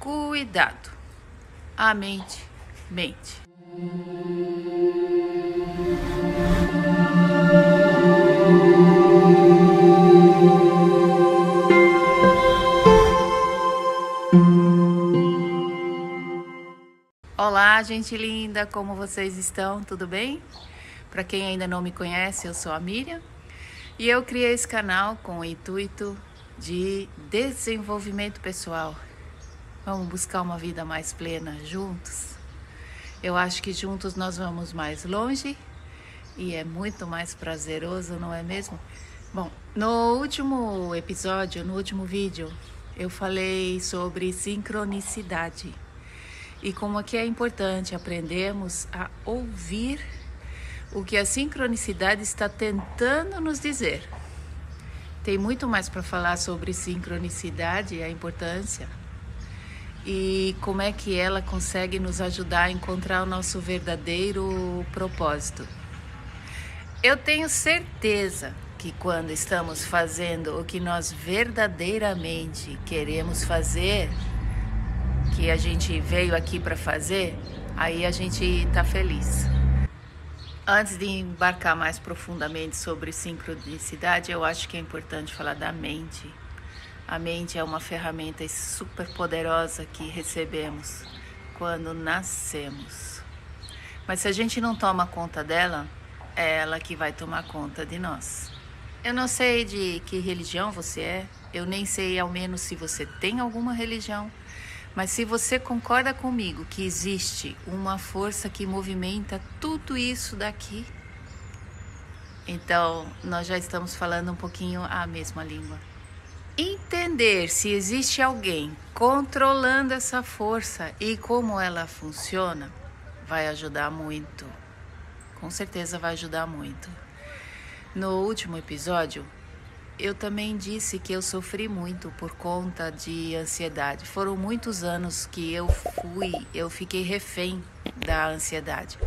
Cuidado, a mente mente. Olá, gente linda, como vocês estão? Tudo bem? Para quem ainda não me conhece, eu sou a Miriam e eu criei esse canal com o intuito de desenvolvimento pessoal. Vamos buscar uma vida mais plena juntos? Eu acho que juntos nós vamos mais longe e é muito mais prazeroso, não é mesmo? Bom, no último episódio, no último vídeo, eu falei sobre sincronicidade e como aqui é importante aprendermos a ouvir o que a sincronicidade está tentando nos dizer. Tem muito mais para falar sobre sincronicidade, a importância e como é que ela consegue nos ajudar a encontrar o nosso verdadeiro propósito. Eu tenho certeza que quando estamos fazendo o que nós verdadeiramente queremos fazer, que a gente veio aqui para fazer, aí a gente está feliz. Antes de embarcar mais profundamente sobre sincronicidade, eu acho que é importante falar da mente. A mente é uma ferramenta super poderosa que recebemos quando nascemos. Mas se a gente não toma conta dela, é ela que vai tomar conta de nós. Eu não sei de que religião você é, eu nem sei ao menos se você tem alguma religião, mas se você concorda comigo que existe uma força que movimenta tudo isso daqui, então nós já estamos falando um pouquinho a mesma língua. Entender se existe alguém controlando essa força e como ela funciona vai ajudar muito. Com certeza vai ajudar muito. No último episódio, eu também disse que eu sofri muito por conta de ansiedade. Foram muitos anos que eu fiquei refém da ansiedade.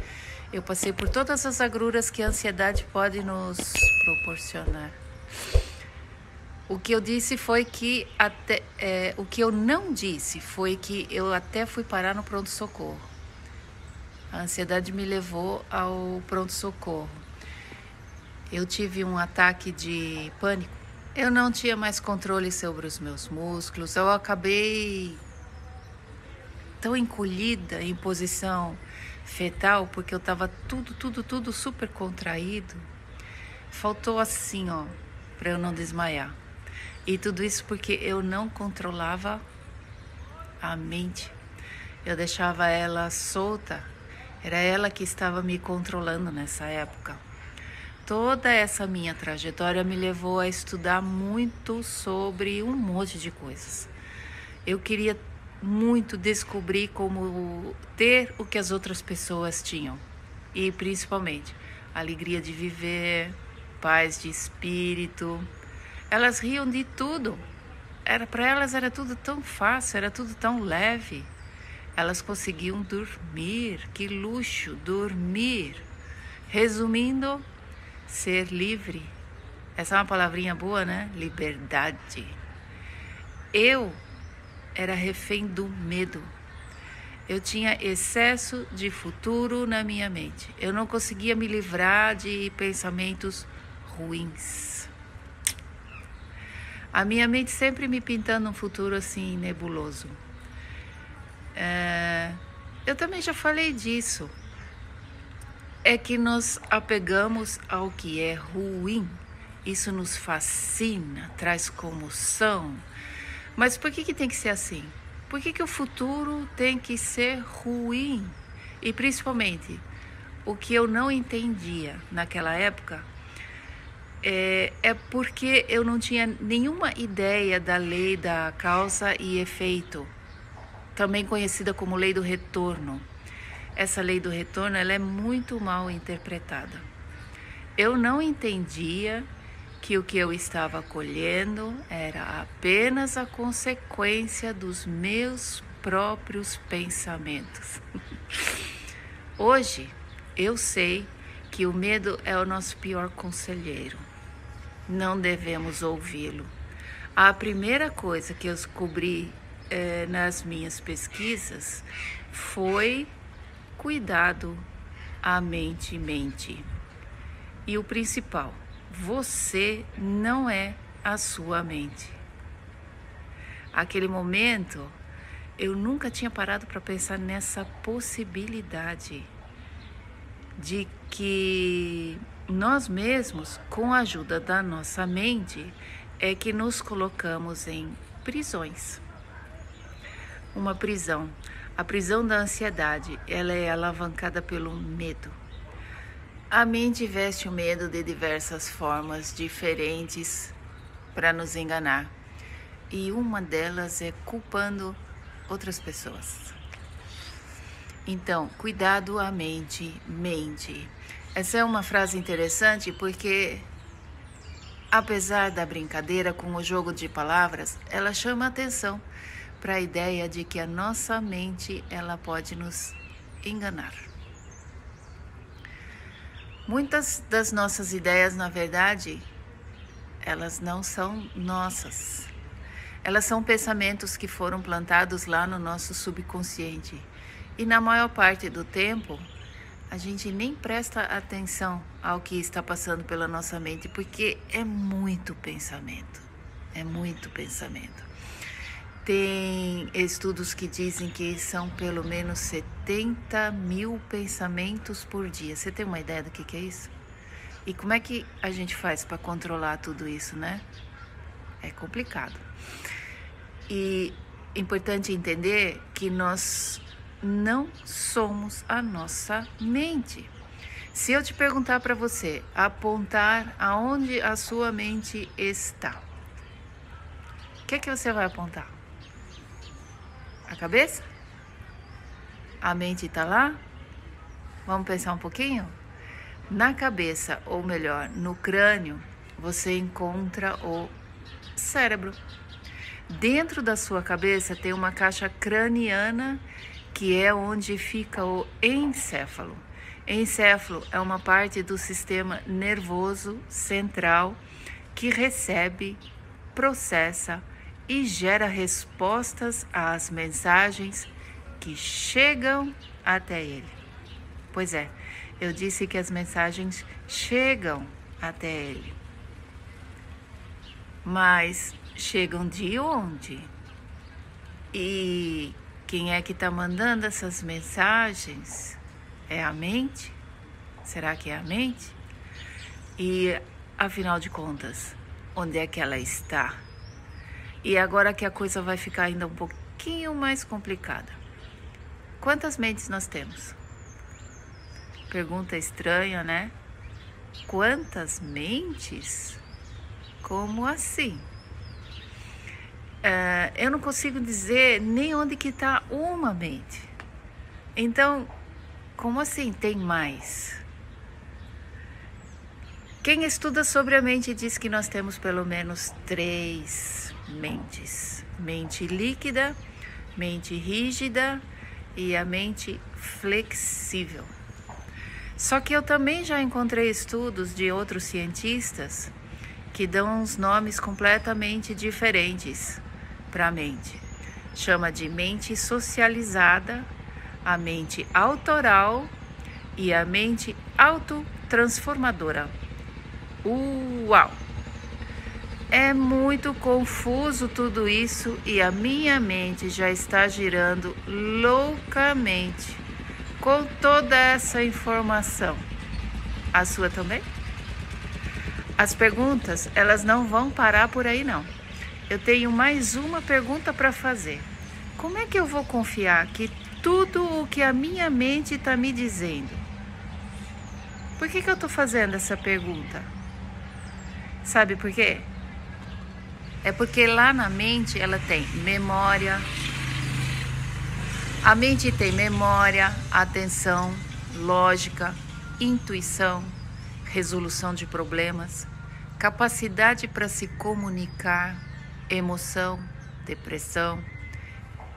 Eu passei por todas as agruras que a ansiedade pode nos proporcionar. O que eu disse foi que o que eu não disse foi que eu até fui parar no pronto-socorro. A ansiedade me levou ao pronto-socorro. Eu tive um ataque de pânico. Eu não tinha mais controle sobre os meus músculos. Eu acabei tão encolhida em posição fetal porque eu estava tudo super contraído. Faltou assim, ó, para eu não desmaiar. E tudo isso porque eu não controlava a mente. Eu deixava ela solta. Era ela que estava me controlando nessa época. Toda essa minha trajetória me levou a estudar muito sobre um monte de coisas. Eu queria muito descobrir como ter o que as outras pessoas tinham. E principalmente, alegria de viver, paz de espírito. Elas riam de tudo. Para elas era tudo tão fácil, era tudo tão leve. Elas conseguiam dormir, que luxo, dormir. Resumindo, ser livre. Essa é uma palavrinha boa, né? Liberdade. Eu era refém do medo. Eu tinha excesso de futuro na minha mente. Eu não conseguia me livrar de pensamentos ruins. A minha mente sempre me pintando um futuro assim nebuloso. Eu também já falei disso. É que nos apegamos ao que é ruim. Isso nos fascina, traz comoção. Mas por que tem que ser assim? Por que o futuro tem que ser ruim? E principalmente, o que eu não entendia naquela época é porque eu não tinha nenhuma ideia da lei da causa e efeito, também conhecida como lei do retorno. Essa lei do retorno ela é muito mal interpretada. Eu não entendia que o que eu estava colhendo era apenas a consequência dos meus próprios pensamentos. Hoje, eu sei que o medo é o nosso pior conselheiro. Não devemos ouvi-lo. A primeira coisa que eu descobri nas minhas pesquisas foi cuidado à mente. E o principal, você não é a sua mente. Aquele momento, eu nunca tinha parado para pensar nessa possibilidade de que nós mesmos, com a ajuda da nossa mente, é que nos colocamos em prisões. Uma prisão. A prisão da ansiedade, ela é alavancada pelo medo. A mente veste o medo de diversas formas diferentes para nos enganar. E uma delas é culpando outras pessoas. Então, cuidado à mente. Essa é uma frase interessante porque, apesar da brincadeira com o jogo de palavras, ela chama atenção para a ideia de que a nossa mente ela pode nos enganar. Muitas das nossas ideias, na verdade, elas não são nossas. Elas são pensamentos que foram plantados lá no nosso subconsciente. E na maior parte do tempo, a gente nem presta atenção ao que está passando pela nossa mente, porque é muito pensamento. Tem estudos que dizem que são pelo menos 70 mil pensamentos por dia. Você tem uma ideia do que é isso? E como é que a gente faz para controlar tudo isso, né? É complicado. E é importante entender que nós não somos a nossa mente. Se eu te perguntar para você apontar aonde a sua mente está, o que você vai apontar? A cabeça? A mente está lá? Vamos pensar um pouquinho? Na cabeça, ou melhor, no crânio, você encontra o cérebro. Dentro da sua cabeça tem uma caixa craniana, que é onde fica o encéfalo. Encéfalo é uma parte do sistema nervoso central que recebe, processa e gera respostas às mensagens que chegam até ele. Pois é, eu disse que as mensagens chegam até ele. Mas chegam de onde? E quem é que está mandando essas mensagens? É a mente? Será que é a mente? E, afinal de contas, onde é que ela está? E agora que a coisa vai ficar ainda um pouquinho mais complicada. Quantas mentes nós temos? Pergunta estranha, né? Quantas mentes? Como assim? Eu não consigo dizer nem onde que está uma mente. Então, como assim tem mais? Quem estuda sobre a mente diz que nós temos pelo menos 3 mentes. Mente líquida, mente rígida e a mente flexível. Só que eu também já encontrei estudos de outros cientistas que dão uns nomes completamente diferentes para a mente. Chama de mente socializada, a mente autoral e a mente autotransformadora. Uau! É muito confuso tudo isso e a minha mente já está girando loucamente com toda essa informação. A sua também? As perguntas, elas não vão parar por aí não. Eu tenho mais uma pergunta para fazer. Como é que eu vou confiar que tudo o que a minha mente está me dizendo? Por que eu estou fazendo essa pergunta? Sabe por quê? É porque lá na mente ela tem memória. A mente tem memória, atenção, lógica, intuição, resolução de problemas, capacidade para se comunicar, emoção, depressão,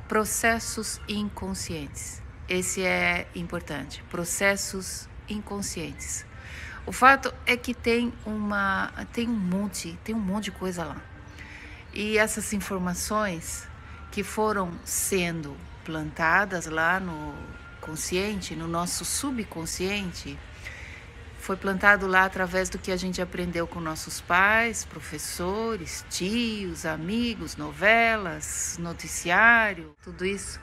processos inconscientes. Esse é importante, processos inconscientes. O fato é que tem um monte de coisa lá. E essas informações que foram sendo plantadas lá no consciente, no nosso subconsciente. Foi plantado lá através do que a gente aprendeu com nossos pais, professores, tios, amigos, novelas, noticiário, tudo isso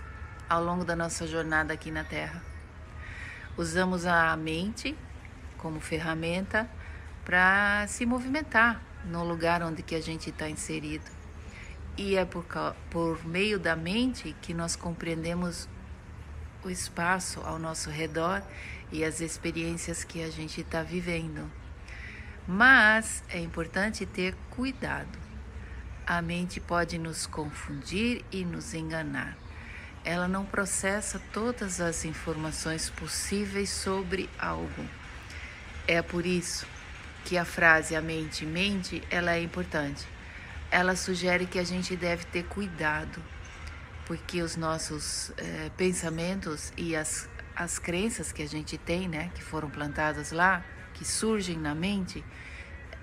ao longo da nossa jornada aqui na Terra. Usamos a mente como ferramenta para se movimentar no lugar onde que a gente está inserido. E é por meio da mente que nós compreendemos o espaço ao nosso redor e as experiências que a gente está vivendo. Mas é importante ter cuidado. A mente pode nos confundir e nos enganar. Ela não processa todas as informações possíveis sobre algo. É por isso que a frase "a mente mente", ela é importante. Ela sugere que a gente deve ter cuidado, porque os nossos pensamentos e as crenças que a gente tem, né, que foram plantadas lá, que surgem na mente,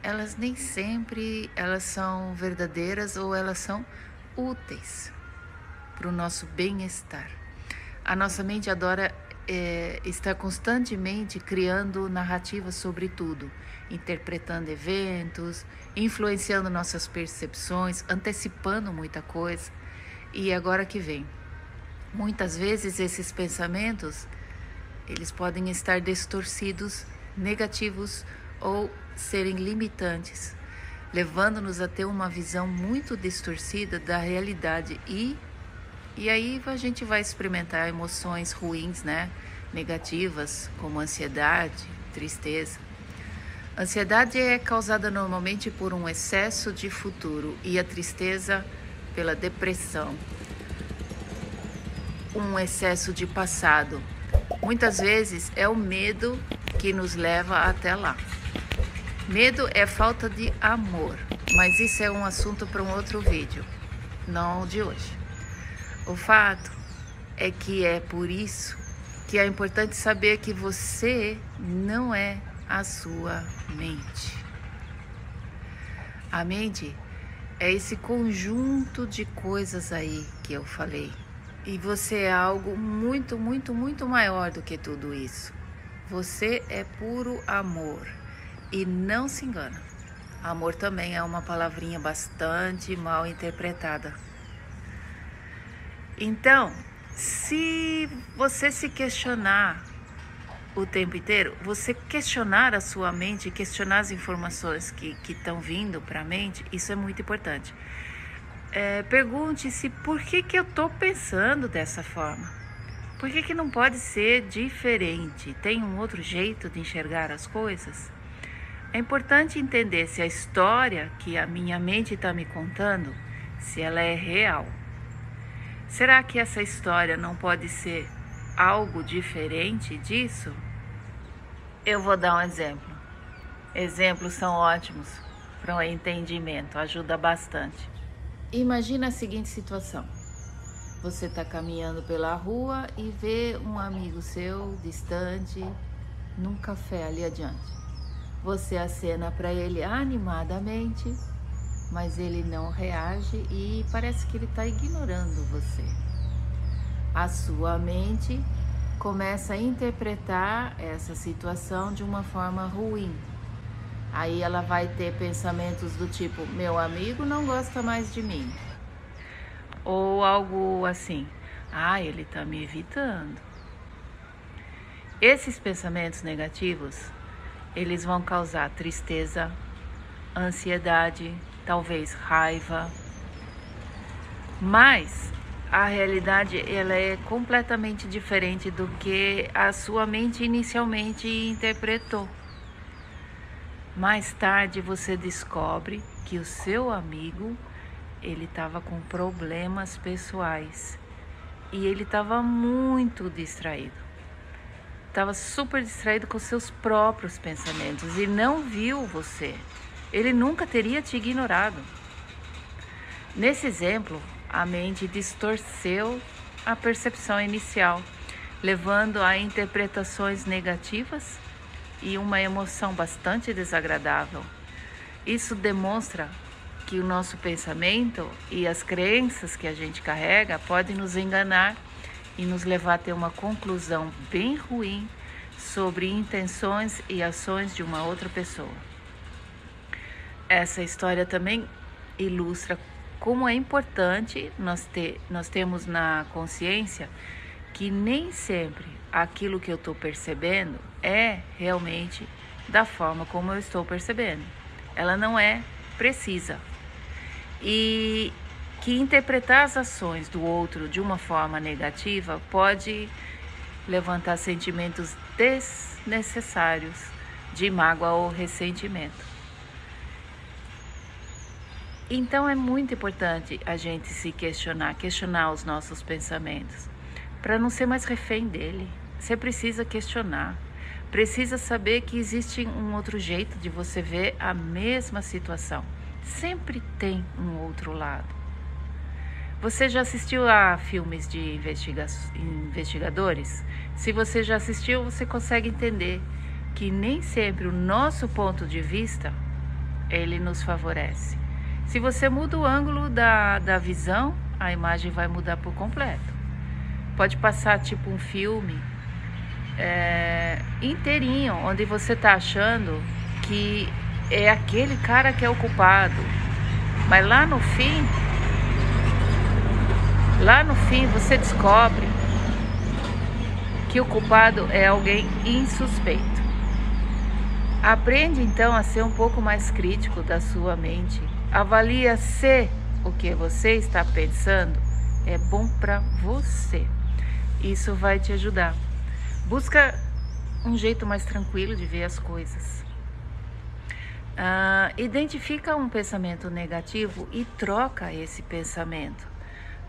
elas nem sempre elas são verdadeiras ou elas são úteis para o nosso bem-estar. A nossa mente adora estar constantemente criando narrativas sobre tudo, interpretando eventos, influenciando nossas percepções, antecipando muita coisa. E agora que vem, muitas vezes esses pensamentos, eles podem estar distorcidos, negativos ou serem limitantes, levando-nos a ter uma visão muito distorcida da realidade e aí a gente vai experimentar emoções ruins, né? Negativas, como ansiedade, tristeza. Ansiedade é causada normalmente por um excesso de futuro e a tristeza pela depressão. Um excesso de passado. Muitas vezes é o medo que nos leva até lá. Medo é falta de amor, mas isso é um assunto para um outro vídeo, não o de hoje. O fato é que é por isso que é importante saber que você não é a sua mente. A mente é esse conjunto de coisas aí que eu falei. E você é algo muito, muito, muito maior do que tudo isso. Você é puro amor. E não se engana. Amor também é uma palavrinha bastante mal interpretada. Então, se você se questionar o tempo inteiro, você questionar a sua mente, questionar as informações que estão vindo para a mente, isso é muito importante. Pergunte-se por que eu estou pensando dessa forma. Por que não pode ser diferente? Tem um outro jeito de enxergar as coisas? É importante entender se a história que a minha mente está me contando, se ela é real. Será que essa história não pode ser algo diferente disso? Eu vou dar um exemplo. Exemplos são ótimos para o entendimento, ajuda bastante. Imagina a seguinte situação. Você está caminhando pela rua e vê um amigo seu distante num café ali adiante. Você acena para ele animadamente, mas ele não reage e parece que ele está ignorando você. A sua mente começa a interpretar essa situação de uma forma ruim. Aí ela vai ter pensamentos do tipo: meu amigo não gosta mais de mim. Ou algo assim: ele está me evitando. Esses pensamentos negativos, eles vão causar tristeza, ansiedade, talvez raiva. Mas a realidade ela é completamente diferente do que a sua mente inicialmente interpretou. Mais tarde você descobre que o seu amigo, ele estava com problemas pessoais e ele estava muito distraído. Estava super distraído com seus próprios pensamentos e não viu você. Ele nunca teria te ignorado. Nesse exemplo, a mente distorceu a percepção inicial, levando a interpretações negativas e uma emoção bastante desagradável. Isso demonstra que o nosso pensamento e as crenças que a gente carrega podem nos enganar e nos levar a ter uma conclusão bem ruim sobre intenções e ações de uma outra pessoa. Essa história também ilustra como é importante nós termos na consciência que nem sempre aquilo que eu estou percebendo é realmente da forma como eu estou percebendo. Ela não é precisa. E que interpretar as ações do outro de uma forma negativa pode levantar sentimentos desnecessários de mágoa ou ressentimento. Então é muito importante a gente se questionar os nossos pensamentos, para não ser mais refém dele. Você precisa questionar, precisa saber que existe um outro jeito de você ver a mesma situação. Sempre tem um outro lado. Você já assistiu a filmes de investigadores? Se você já assistiu, você consegue entender que nem sempre o nosso ponto de vista, ele nos favorece. Se você muda o ângulo da visão, a imagem vai mudar por completo. Pode passar tipo um filme inteirinho, onde você está achando que é aquele cara que é o culpado. Mas lá no fim você descobre que o culpado é alguém insuspeito. Aprende então a ser um pouco mais crítico da sua mente. Avalia se o que você está pensando é bom para você. Isso vai te ajudar. Busca um jeito mais tranquilo de ver as coisas. Identifica um pensamento negativo e troca esse pensamento.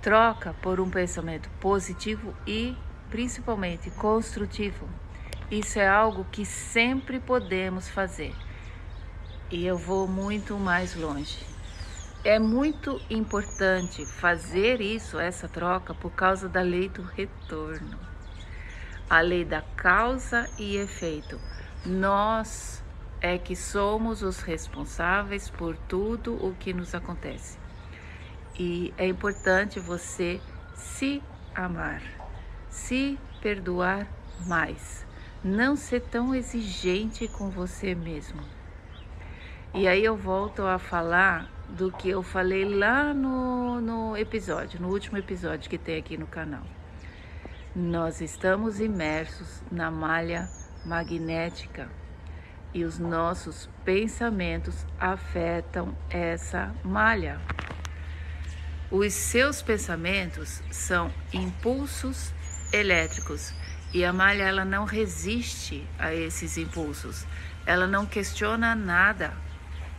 Troca por um pensamento positivo e principalmente construtivo. Isso é algo que sempre podemos fazer. E eu vou muito mais longe. É muito importante fazer essa troca, por causa da lei do retorno. A lei da causa e efeito. Nós é que somos os responsáveis por tudo o que nos acontece. E é importante você se amar, se perdoar mais. Não ser tão exigente com você mesmo. E aí eu volto a falar do que eu falei lá no último episódio que tem aqui no canal. Nós estamos imersos na malha magnética e os nossos pensamentos afetam essa malha. Os seus pensamentos são impulsos elétricos e a malha ela não resiste a esses impulsos. Ela não questiona nada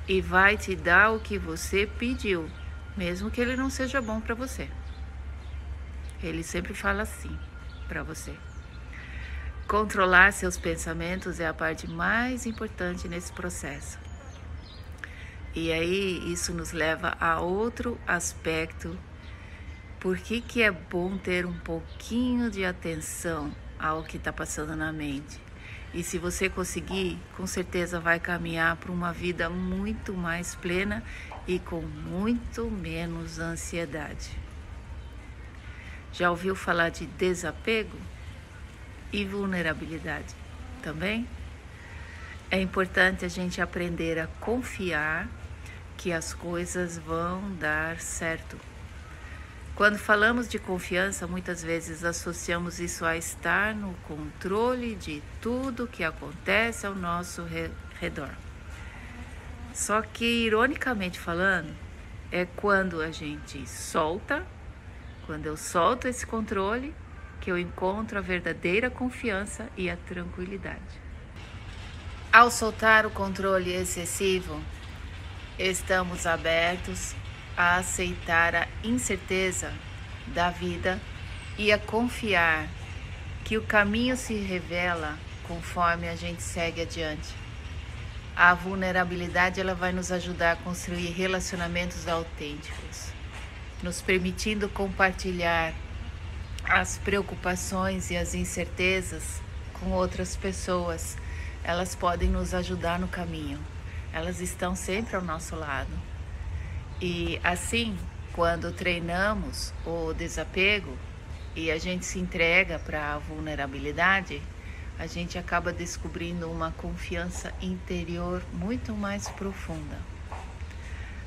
e vai te dar o que você pediu, mesmo que ele não seja bom para você. Ele sempre fala assim para você. Controlar seus pensamentos é a parte mais importante nesse processo. E aí isso nos leva a outro aspecto. Por que é bom ter um pouquinho de atenção ao que está passando na mente? E se você conseguir, com certeza vai caminhar para uma vida muito mais plena e com muito menos ansiedade. Já ouviu falar de desapego e vulnerabilidade também? É importante a gente aprender a confiar que as coisas vão dar certo. Quando falamos de confiança, muitas vezes associamos isso a estar no controle de tudo que acontece ao nosso redor. Só que, ironicamente falando, é quando a gente solta, quando eu solto esse controle, que eu encontro a verdadeira confiança e a tranquilidade. Ao soltar o controle excessivo, estamos abertos a aceitar a incerteza da vida e a confiar que o caminho se revela conforme a gente segue adiante. A vulnerabilidade ela vai nos ajudar a construir relacionamentos autênticos, nos permitindo compartilhar as preocupações e as incertezas com outras pessoas. Elas podem nos ajudar no caminho, elas estão sempre ao nosso lado. E assim, quando treinamos o desapego e a gente se entrega para a vulnerabilidade, a gente acaba descobrindo uma confiança interior muito mais profunda.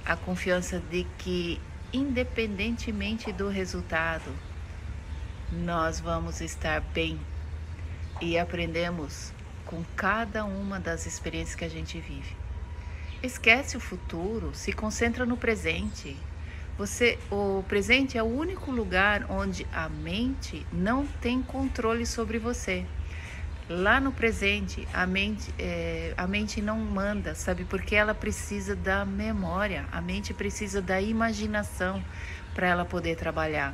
A confiança de que, independentemente do resultado, nós vamos estar bem, e aprendemos com cada uma das experiências que a gente vive. Esquece o futuro, se concentra no presente. O presente é o único lugar onde a mente não tem controle sobre você. Lá no presente, a mente não manda, sabe? Porque ela precisa da memória, a mente precisa da imaginação para ela poder trabalhar.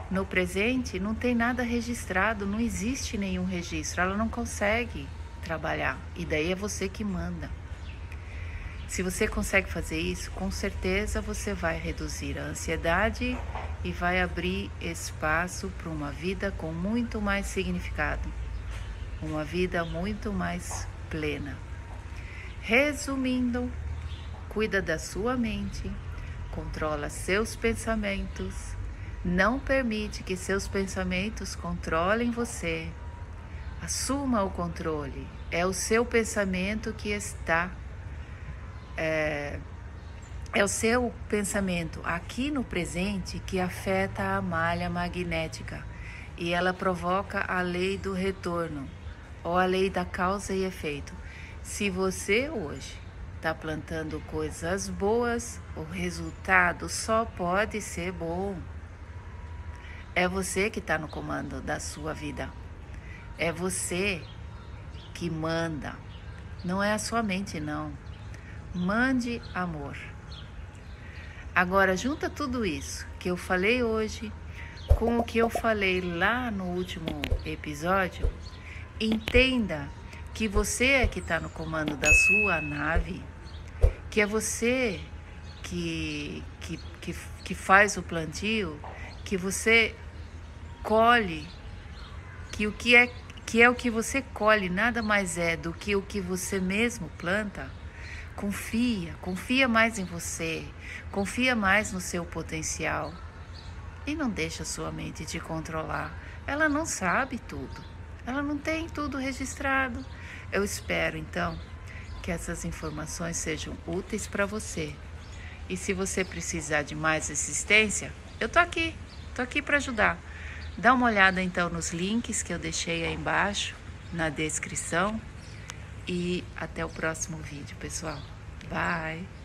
No presente, não tem nada registrado, não existe nenhum registro, ela não consegue trabalhar, e daí é você que manda. Se você consegue fazer isso, com certeza você vai reduzir a ansiedade e vai abrir espaço para uma vida com muito mais significado. Uma vida muito mais plena. Resumindo, cuida da sua mente, controla seus pensamentos, não permite que seus pensamentos controlem você. Assuma o controle. É o seu pensamento que está... É o seu pensamento aqui no presente que afeta a malha magnética e ela provoca a lei do retorno, ou a lei da causa e efeito. Se você hoje está plantando coisas boas, o resultado só pode ser bom. É você que está no comando da sua vida. É você que manda. Não é a sua mente, não. Mande amor. Agora, junta tudo isso que eu falei hoje com o que eu falei lá no último episódio. Entenda que você é que está no comando da sua nave, que é você que faz o plantio, que você colhe, que é o que você colhe nada mais é do que o que você mesmo planta. Confia mais em você, confia mais no seu potencial e não deixa a sua mente te controlar. Ela não sabe tudo, ela não tem tudo registrado. Eu espero então que essas informações sejam úteis para você. E se você precisar de mais assistência, eu tô aqui para ajudar. Dá uma olhada então nos links que eu deixei aí embaixo na descrição. E até o próximo vídeo, pessoal. Bye!